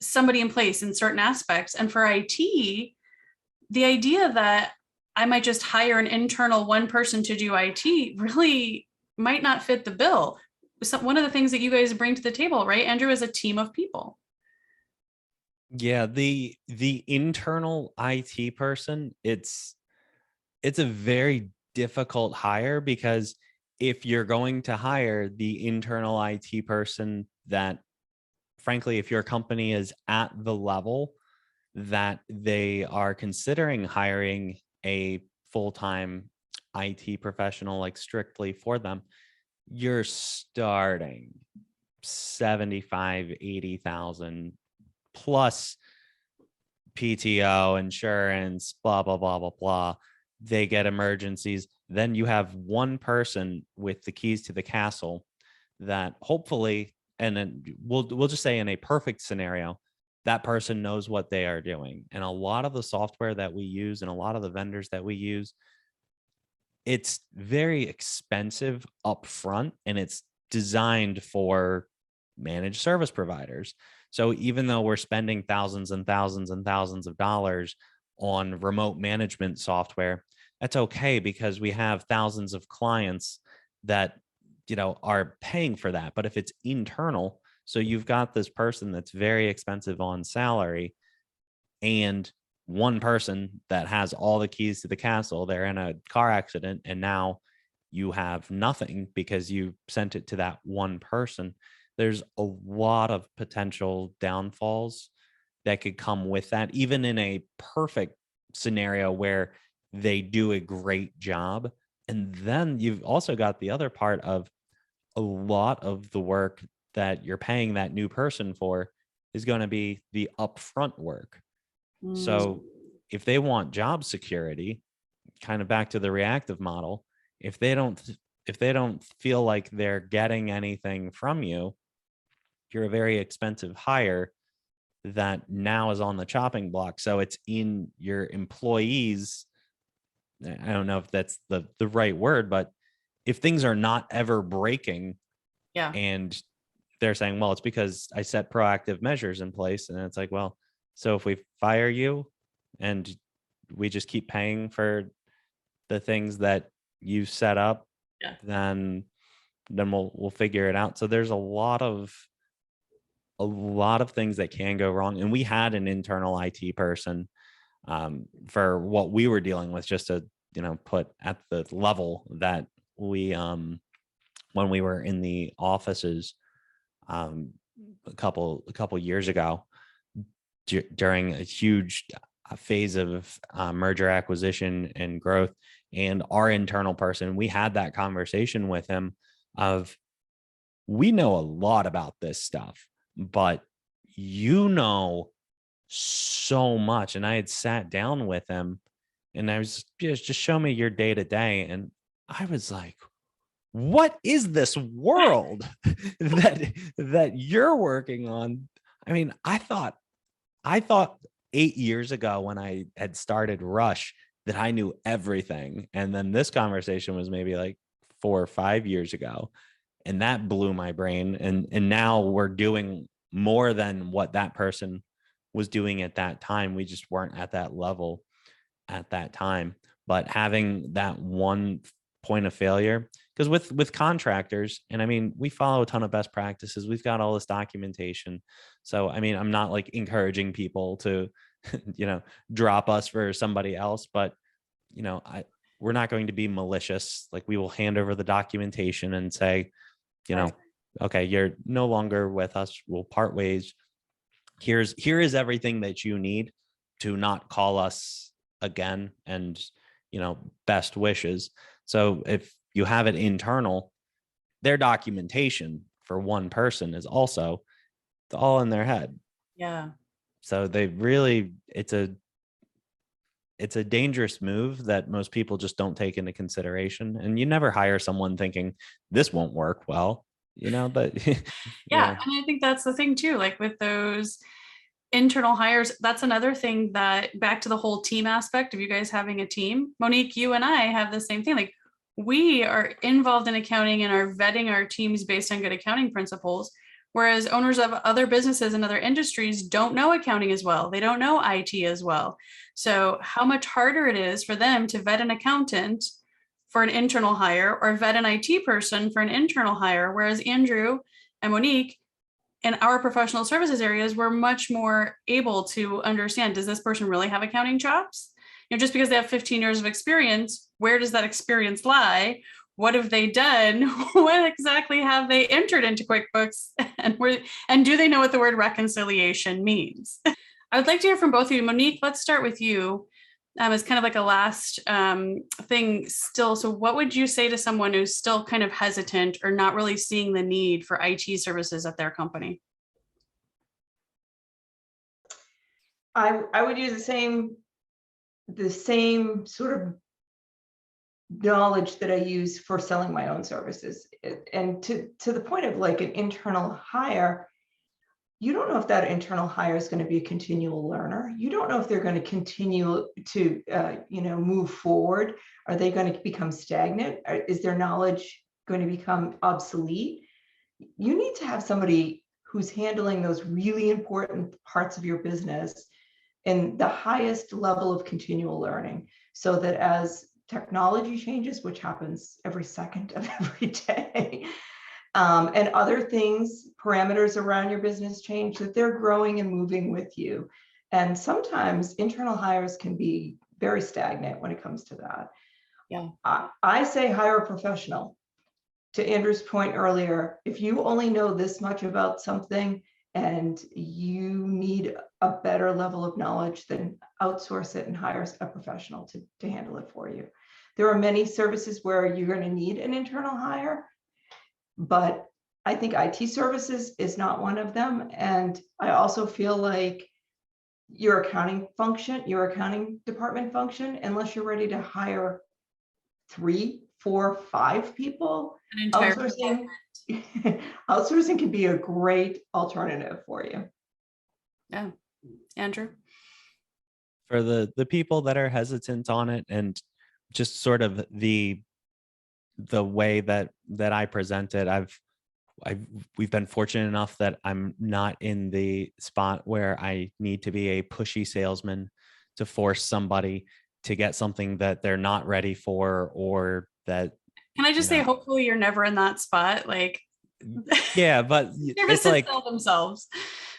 somebody in place in certain aspects. And for IT, the idea that I might just hire an internal one person to do IT really might not fit the bill. So one of the things that you guys bring to the table, right, Andrew, is a team of people. Yeah, the internal IT person, it's a very difficult hire, because if you're going to hire the internal IT person, that frankly, if your company is at the level that they are considering hiring a full-time IT professional, like strictly for them, you're starting 75, 80,000 plus PTO, insurance, blah, blah, blah, blah, blah. They get emergencies. Then you have one person with the keys to the castle that hopefully, and then we'll just say in a perfect scenario, that person knows what they are doing. And a lot of the software that we use and a lot of the vendors that we use, it's very expensive up front, and it's designed for managed service providers. So even though we're spending thousands and thousands and thousands of dollars on remote management software, that's okay, because we have thousands of clients that, are paying for that. But if it's internal, so you've got this person that's very expensive on salary, and one person that has all the keys to the castle, they're in a car accident, and now you have nothing because you sent it to that one person. There's a lot of potential downfalls that could come with that, even in a perfect scenario where they do a great job. And then you've also got the other part of a lot of the work that you're paying that new person for is going to be the upfront work. So if they want job security, kind of back to the reactive model, if they don't feel like they're getting anything from you, you're a very expensive hire that now is on the chopping block. So it's in your employees. I don't know if that's the right word, but if things are not ever breaking, Yeah. and they're saying, well, it's because I set proactive measures in place, and it's like, well, so if we fire you and we just keep paying for the things that you set up, Yeah. then we'll figure it out. So there's a lot of things that can go wrong. And we had an internal IT person for what we were dealing with, just to put at the level that we when we were in the offices a couple years ago, during a huge phase of merger acquisition and growth. And our internal person, we had that conversation with him of, we know a lot about this stuff, but so much. And I had sat down with him, and I was just show me your day to day. And I was like, what is this world that you're working on? I mean, I thought 8 years ago, when I had started Rush, that I knew everything. And then this conversation was maybe like 4 or 5 years ago. And that blew my brain. And now we're doing more than what that person was doing at that time. We just weren't at that level at that time. But having that one point of failure, because with contractors, and I mean, we follow a ton of best practices, we've got all this documentation. So I mean, I'm not like encouraging people to drop us for somebody else, but we're not going to be malicious. Like, we will hand over the documentation and say, Right. okay, you're no longer with us, we'll part ways. Here is everything that you need to not call us again, and best wishes. So if you have it internal, their documentation for one person is also all in their head. Yeah. So they really, it's a dangerous move that most people just don't take into consideration. And you never hire someone thinking this won't work well, but Yeah. And I think that's the thing too, like with those internal hires, that's another thing, that back to the whole team aspect of you guys having a team. Monique, you and I have the same thing. Like, we are involved in accounting and are vetting our teams based on good accounting principles. Whereas owners of other businesses and other industries don't know accounting as well. They don't know IT as well. So how much harder it is for them to vet an accountant for an internal hire, or vet an IT person for an internal hire. Whereas Andrew and Monique, in our professional services areas, we're much more able to understand, does this person really have accounting chops? Just because they have 15 years of experience, where does that experience lie? What have they done? What exactly have they entered into QuickBooks? And do they know what the word reconciliation means? I would like to hear from both of you. Monique, let's start with you. As kind of like a last thing still. So what would you say to someone who's still kind of hesitant or not really seeing the need for IT services at their company? I would use the same sort of knowledge that I use for selling my own services. And to the point of like an internal hire, you don't know if that internal hire is going to be a continual learner. You don't know if they're going to continue to, move forward. Are they going to become stagnant? Is their knowledge going to become obsolete? You need to have somebody who's handling those really important parts of your business in the highest level of continual learning, so that as technology changes, which happens every second of every day, and other things, parameters around your business change, that they're growing and moving with you. And sometimes internal hires can be very stagnant when it comes to that. Yeah. I say hire a professional. To Andrew's point earlier, if you only know this much about something and you need a better level of knowledge, then outsource it and hire a professional to handle it for you. There are many services where you're going to need an internal hire, but I think IT services is not one of them. And I also feel like your accounting department function, unless you're ready to hire 3, 4, 5 people, An entire outsourcing can be a great alternative for you. Yeah. Andrew? For the people that are hesitant on it, and just sort of the way that I present it, we've been fortunate enough that I'm not in the spot where I need to be a pushy salesman to force somebody to get something that they're not ready for, or that. Can I just say, hopefully you're never in that spot? Like, yeah, but it's like sell themselves,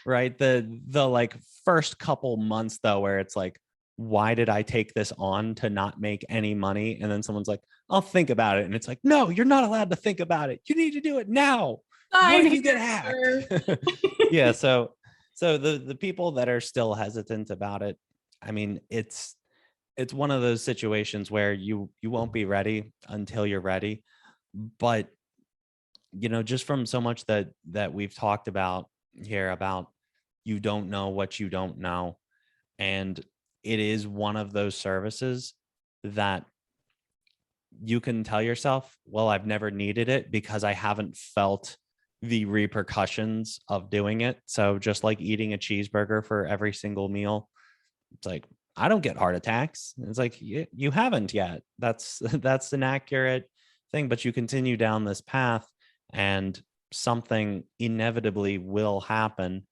right? The like first couple months though, where it's like, why did I take this on to not make any money? And then someone's like, I'll think about it. And it's like, no, you're not allowed to think about it. You need to do it now. What if you get hacked? Yeah. So the people that are still hesitant about it, I mean, it's one of those situations where you won't be ready until you're ready. But, just from so much that we've talked about here about you don't know what you don't know. And it is one of those services that you can tell yourself, well, I've never needed it because I haven't felt the repercussions of doing it. So just like eating a cheeseburger for every single meal, it's like, I don't get heart attacks. It's like, you haven't yet. That's an accurate thing, but you continue down this path and something inevitably will happen.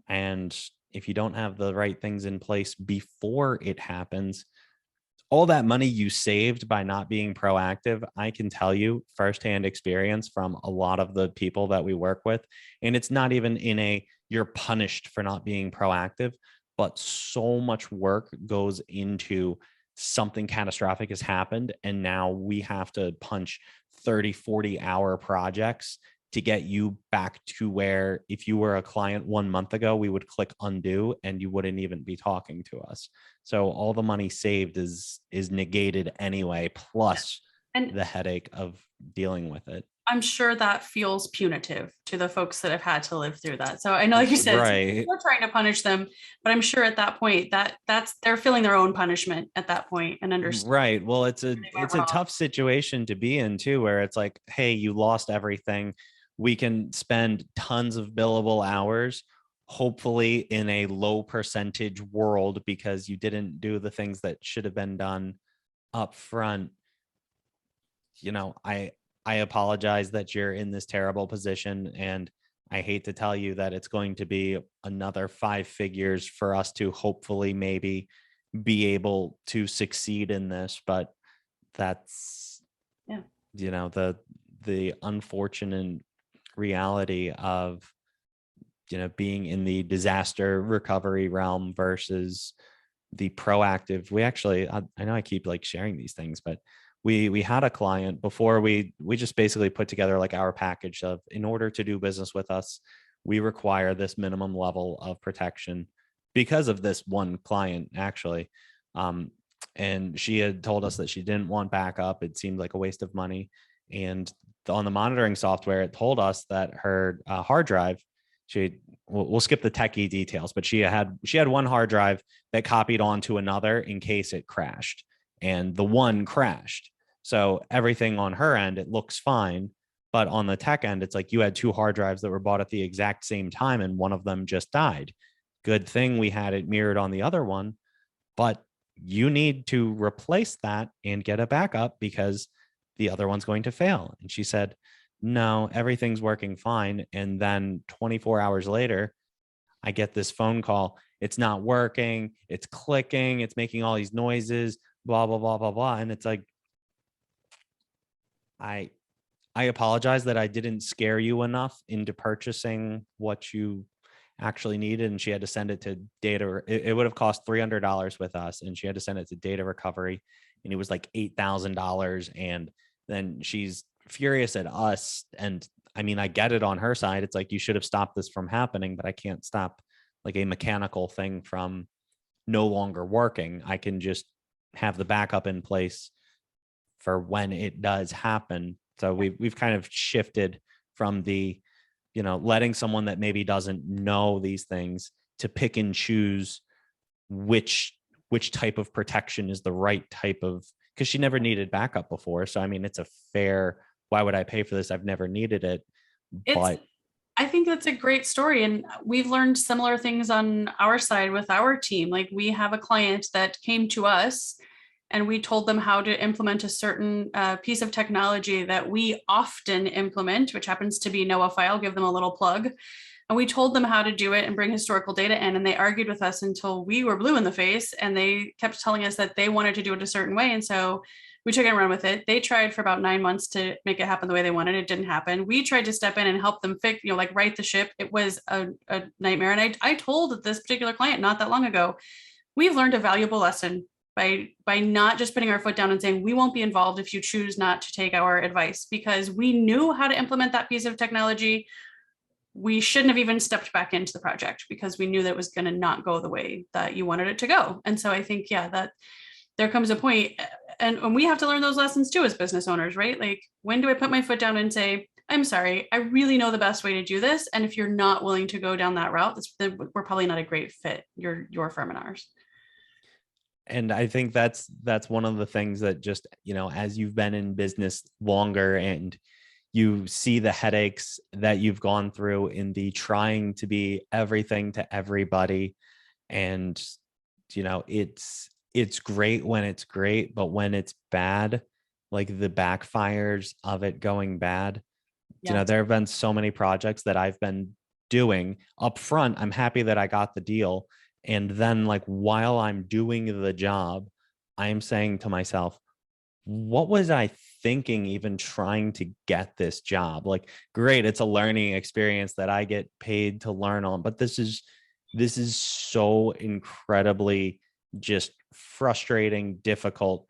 And if you don't have the right things in place before it happens, all that money you saved by not being proactive, I can tell you firsthand experience from a lot of the people that we work with. And it's not even in you're punished for not being proactive, but so much work goes into something catastrophic has happened. And now we have to punch 30, 40-hour projects to get you back to where if you were a client 1 month ago, we would click undo and you wouldn't even be talking to us. So all the money saved is negated anyway, plus the headache of dealing with it. I'm sure that feels punitive to the folks that have had to live through that. So I know, like you said, right, we're trying to punish them, but I'm sure at that point that's they're feeling their own punishment at that point and understand. Right. Well, it's a tough situation to be in too, where it's like, hey, you lost everything. We can spend tons of billable hours, hopefully in a low percentage world, because you didn't do the things that should have been done up front. I apologize that you're in this terrible position, and I hate to tell you that it's going to be another 5 figures for us to hopefully maybe be able to succeed in this, but that's the unfortunate reality of being in the disaster recovery realm versus the proactive. We actually, I know I keep like sharing these things, but we had a client before we just basically put together like our package of, in order to do business with us, we require this minimum level of protection because of this one client actually. And she had told us that she didn't want backup. It seemed like a waste of money. And on the monitoring software, it told us that her hard drive, we'll skip the techie details, but she had one hard drive that copied onto another in case it crashed, and the one crashed. So everything on her end, it looks fine. But on the tech end, it's like you had two hard drives that were bought at the exact same time, and one of them just died. Good thing we had it mirrored on the other one, but you need to replace that and get a backup because the other one's going to fail. And she said, no, everything's working fine. And then 24 hours later, I get this phone call. It's not working. It's clicking. It's making all these noises, blah, blah, blah, blah, blah. And it's like, I apologize that I didn't scare you enough into purchasing what you actually needed. And she had to send it to data. It would have cost $300 with us. And she had to send it to data recovery. And it was like $8,000. And then she's furious at us. And I mean, I get it on her side. It's like, you should have stopped this from happening, but I can't stop like a mechanical thing from no longer working. I can just have the backup in place for when it does happen. So we've kind of shifted from the, letting someone that maybe doesn't know these things to pick and choose which type of protection is the right type of, because she never needed backup before. So, I mean, it's a fair, why would I pay for this? I've never needed it. But I think that's a great story. And we've learned similar things on our side with our team. Like, we have a client that came to us and we told them how to implement a certain piece of technology that we often implement, which happens to be NoAFI. I'll give them a little plug. And we told them how to do it and bring historical data in. And they argued with us until we were blue in the face. And they kept telling us that they wanted to do it a certain way. And so we took it and run with it. They tried for about 9 months to make it happen the way they wanted. It didn't happen. We tried to step in and help them fix, like right the ship. It was a nightmare. And I told this particular client not that long ago, we've learned a valuable lesson by not just putting our foot down and saying, we won't be involved if you choose not to take our advice, because we knew how to implement that piece of technology. We shouldn't have even stepped back into the project because we knew that it was going to not go the way that you wanted it to go. And so I think, that there comes a point, and we have to learn those lessons too as business owners, right? Like, when do I put my foot down and say, I'm sorry, I really know the best way to do this. And if you're not willing to go down that route, we're probably not a great fit, your firm and ours. And I think that's one of the things that just, as you've been in business longer and you see the headaches that you've gone through in the trying to be everything to everybody. And, it's great when it's great, but when it's bad, like the backfires of it going bad, there have been so many projects that I've been doing up front. I'm happy that I got the deal. And then, like, while I'm doing the job, I'm saying to myself, what was I thinking even trying to get this job? Like, great, it's a learning experience that I get paid to learn on, but this is so incredibly just frustrating, difficult,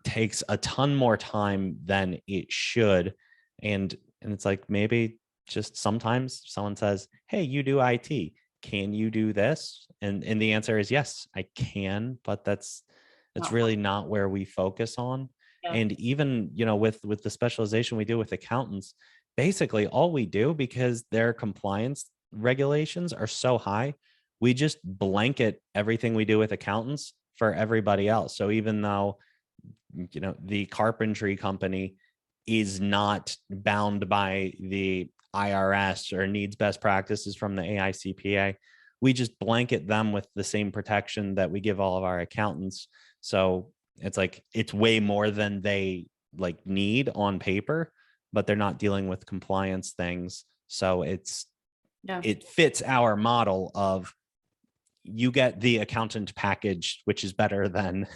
takes a ton more time than it should. And it's like, maybe just sometimes someone says, hey, you do IT, can you do this? And the answer is yes, I can, but that's really not where we focus on. Yeah. And even, with the specialization we do with accountants, basically all we do, because their compliance regulations are so high, we just blanket everything we do with accountants for everybody else. So even though, the carpentry company is not bound by the IRS or needs best practices from the AICPA, we just blanket them with the same protection that we give all of our accountants. So it's like, it's way more than they like need on paper, but they're not dealing with compliance things. So it fits our model of, you get the accountant package, which is better than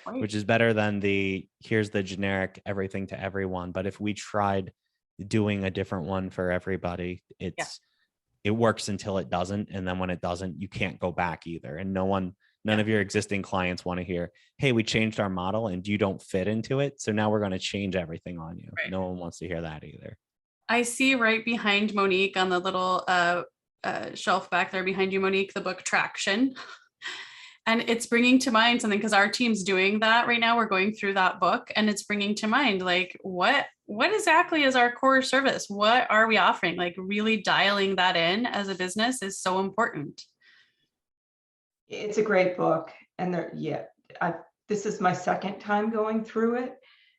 the here's the generic everything to everyone. But if we tried doing a different one for everybody, it works until it doesn't. And then when it doesn't, you can't go back either. And none of your existing clients want to hear, hey, we changed our model and you don't fit into it. So now we're going to change everything on you. Right. No one wants to hear that either. I see right behind Monique on the little shelf back there behind you, Monique, the book Traction. And it's bringing to mind something, because our team's doing that right now. We're going through that book, and it's bringing to mind, like, what exactly is our core service? What are we offering? Like, really dialing that in as a business is so important. It's a great book. And this is my second time going through it.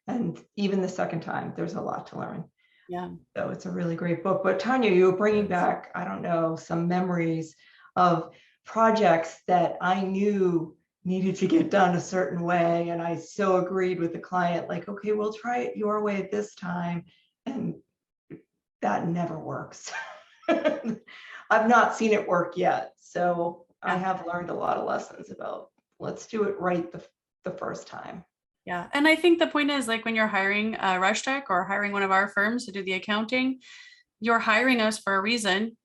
And even the second time, there's a lot to learn. Yeah. So it's a really great book. But Tonya, you were bringing back, I don't know, some memories of projects that I knew needed to get done a certain way. And I so agreed with the client, like, okay, we'll try it your way this time. And that never works. I've not seen it work yet. So I have learned a lot of lessons about let's do it right the first time. Yeah. And I think the point is, like, when you're hiring Rush Tech or hiring one of our firms to do the accounting, you're hiring us for a reason.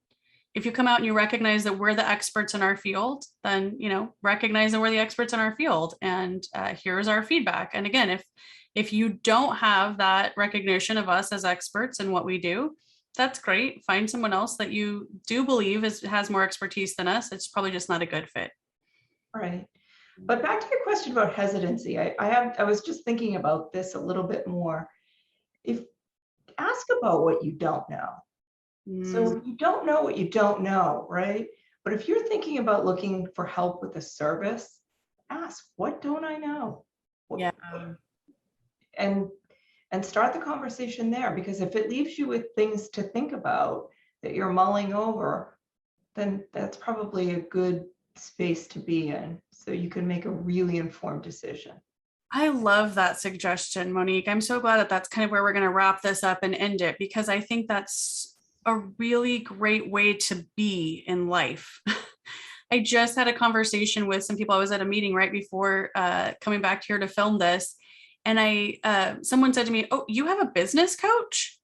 If you come out and you recognize that we're the experts in our field, then, recognize that we're the experts in our field, and here's our feedback. And again, if you don't have that recognition of us as experts in what we do, that's great. Find someone else that you do believe has more expertise than us. It's probably just not a good fit. Right. But back to your question about hesitancy, I was just thinking about this a little bit more. Ask about what you don't know. So you don't know what you don't know, right? But if you're thinking about looking for help with a service, ask, what don't I know? Yeah. And start the conversation there, because if it leaves you with things to think about that you're mulling over, then that's probably a good space to be in, so you can make a really informed decision. I love that suggestion, Monique. I'm so glad that that's kind of where we're going to wrap this up and end it, because I think that's a really great way to be in life. I just had a conversation with some people. I was at a meeting right before coming back here to film this. And someone said to me, "Oh, you have a business coach?"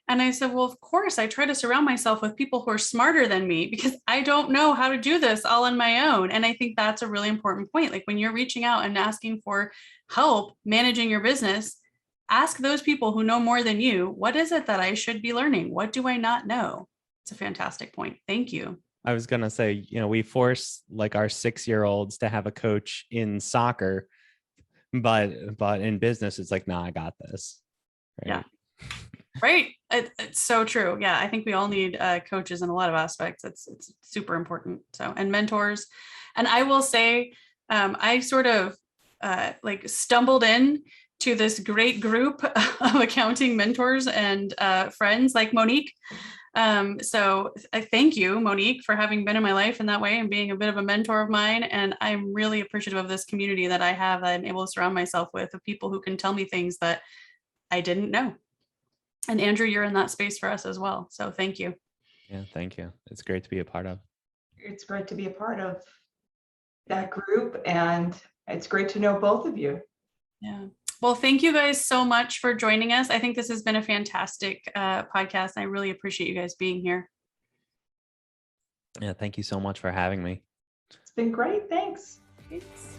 And I said, "Well, of course, I try to surround myself with people who are smarter than me, because I don't know how to do this all on my own." And I think that's a really important point. Like, when you're reaching out and asking for help managing your business, ask those people who know more than you, what is it that I should be learning? What do I not know? It's a fantastic point. Thank you. I was going to say, we force like our 6-year-olds to have a coach in soccer, but in business, it's like, nah, I got this. Right? Yeah. Right. It's so true. Yeah. I think we all need coaches in a lot of aspects. It's super important. So, and mentors. And I will say, I sort of stumbled in to this great group of accounting mentors and friends like Monique. So I thank you, Monique, for having been in my life in that way and being a bit of a mentor of mine. And I'm really appreciative of this community that I have, that I'm able to surround myself with, of people who can tell me things that I didn't know. And Andrew, you're in that space for us as well. So thank you. Yeah, thank you. It's great to be a part of. It's great to be a part of that group, and it's great to know both of you. Yeah. Well, thank you guys so much for joining us. I think this has been a fantastic podcast. I really appreciate you guys being here. Yeah, thank you so much for having me. It's been great. Thanks. Thanks.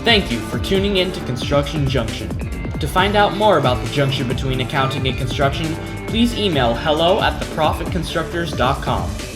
Thank you for tuning in to Construction Junction. To find out more about the junction between accounting and construction, please email hello@theprofitconstructors.com.